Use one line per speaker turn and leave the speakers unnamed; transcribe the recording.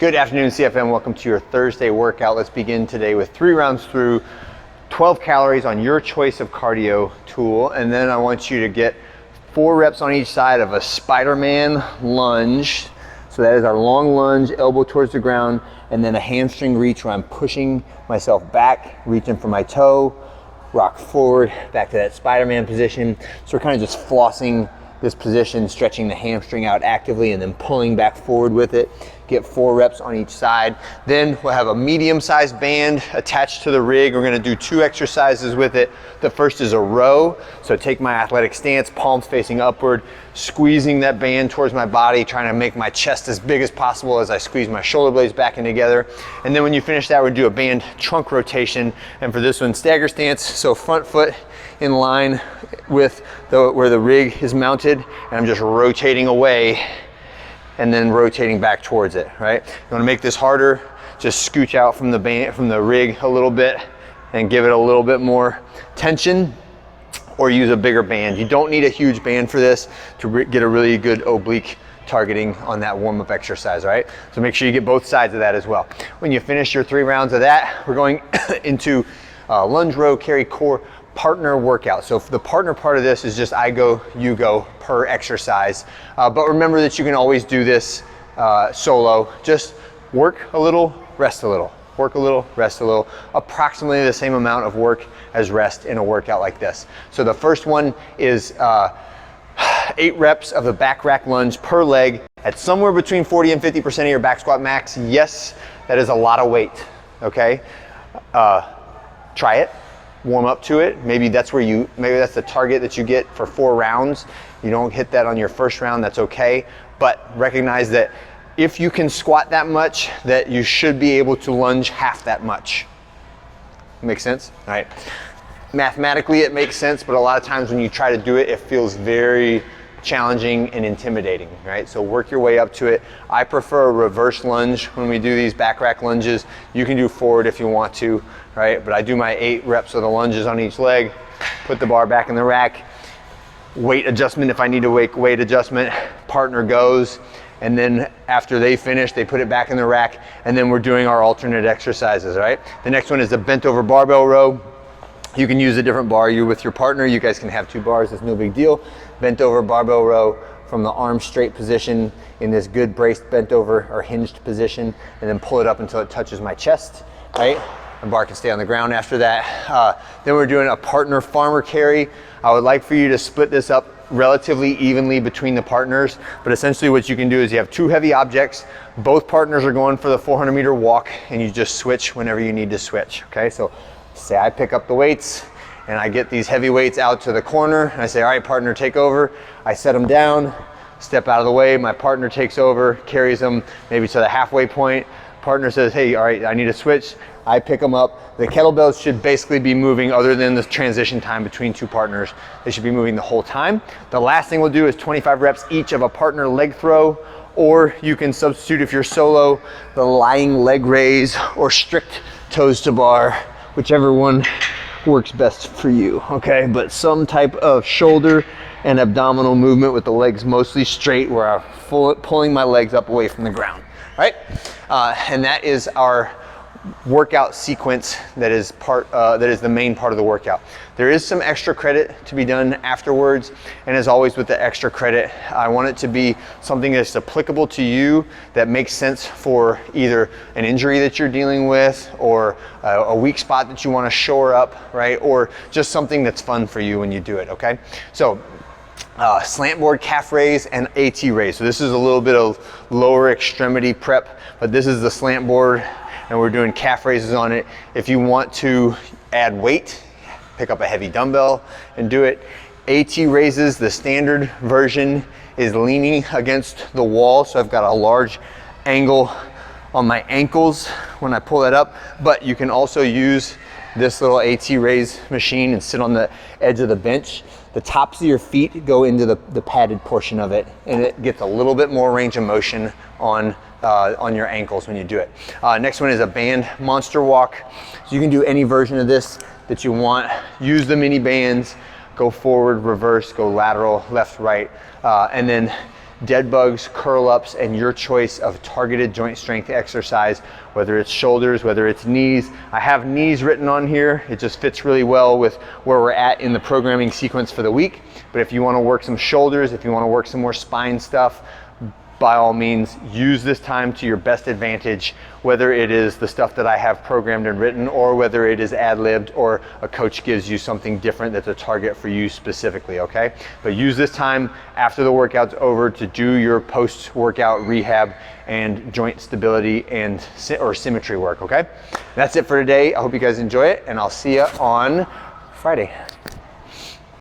Good afternoon, CFM. Welcome to your Thursday workout. Let's begin today with 3 rounds through 12 calories on your choice of cardio tool. And then I want you to get 4 reps on each side of a Spider-Man lunge. So that is our long lunge, elbow towards the ground, and then a hamstring reach where I'm pushing myself back, reaching for my toe, rock forward, back to that Spider-Man position. So we're kind of just flossing this position, stretching the hamstring out actively and then pulling back forward with it. Get 4 reps on each side. Then we'll have a medium-sized band attached to the rig. We're gonna do 2 exercises with it. The first is a row. So take my athletic stance, palms facing upward, squeezing that band towards my body, trying to make my chest as big as possible as I squeeze my shoulder blades back in together. And then when you finish that, we'll do a band trunk rotation. And for this one, stagger stance. So front foot in line with where the rig is mounted, and I'm just rotating away and then rotating back towards it, right? You wanna make this harder, just scooch out from the rig a little bit and give it a little bit more tension, or use a bigger band. You don't need a huge band for this to get a really good oblique targeting on that warm-up exercise, right? So make sure you get both sides of that as well. When you finish your 3 rounds of that, we're going into lunge, row, carry, core, partner workout. So the partner part of this is just I go, you go per exercise. But remember that you can always do this solo. Just work a little, rest a little. Work a little, rest a little. Approximately the same amount of work as rest in a workout like this. So the first one is 8 reps of the back rack lunge per leg at somewhere between 40 and 50% of your back squat max. Yes, that is a lot of weight, okay? Try it. Warm up to it. Maybe that's the target that you get for 4 rounds. You don't hit that on your first round, that's okay. But recognize that if you can squat that much, that you should be able to lunge half that much. Make sense? All right. Mathematically it makes sense, but a lot of times when you try to do it, it feels very challenging and intimidating, right? So work your way up to it. I prefer a reverse lunge when we do these back rack lunges. You can do forward if you want to, right? But I do my 8 reps of the lunges on each leg, put the bar back in the rack, weight adjustment if I need to weight adjustment, partner goes, and then after they finish, they put it back in the rack, and then we're doing our alternate exercises, right? The next one is the bent over barbell row. You can use a different bar. You're with your partner, you guys can have 2 bars, it's no big deal. Bent over barbell row from the arm straight position in this good braced bent over or hinged position, and then pull it up until it touches my chest, right? The bar can stay on the ground after that. Then we're doing a partner farmer carry. I would like for you to split this up relatively evenly between the partners, but essentially what you can do is you have 2 heavy objects, both partners are going for the 400-meter walk, and you just switch whenever you need to switch, okay? So say I pick up the weights and I get these heavy weights out to the corner and I say, all right, partner, take over. I set them down, step out of the way, my partner takes over, carries them maybe to the halfway point. Partner says, hey, all right, I need to switch. I pick them up. The kettlebells should basically be moving other than the transition time between 2 partners. They should be moving the whole time. The last thing we'll do is 25 reps each of a partner leg throw, or you can substitute if you're solo, the lying leg raise or strict toes to bar, whichever one works best for you, okay? But some type of shoulder and abdominal movement with the legs mostly straight where I'm pulling my legs up away from the ground, right? And that is our workout sequence that is the main part of the workout. There is some extra credit to be done afterwards, and as always with the extra credit, I want it to be something that's applicable to you, that makes sense for either an injury that you're dealing with, or a weak spot that you want to shore up, right? Or just something that's fun for you when you do it, okay? So slant board calf raise and AT raise. So this is a little bit of lower extremity prep, but this is the slant board, and we're doing calf raises on it. If you want to add weight, pick up a heavy dumbbell and do it. AT raises, the standard version is leaning against the wall, so I've got a large angle on my ankles when I pull that up, but you can also use this little AT raise machine and sit on the edge of the bench. The tops of your feet go into the padded portion of it, and it gets a little bit more range of motion on your ankles when you do it. Next one is a band monster walk. So you can do any version of this that you want. Use the mini bands, go forward, reverse, go lateral, left, right, and then dead bugs, curl ups, and your choice of targeted joint strength exercise, whether it's shoulders, whether it's knees. I have knees written on here. It just fits really well with where we're at in the programming sequence for the week. But if you want to work some shoulders, if you want to work some more spine stuff, by all means, use this time to your best advantage, whether it is the stuff that I have programmed and written, or whether it is ad-libbed, or a coach gives you something different that's a target for you specifically, okay? But use this time after the workout's over to do your post-workout rehab and joint stability and or symmetry work, okay? That's it for today. I hope you guys enjoy it, and I'll see you on Friday.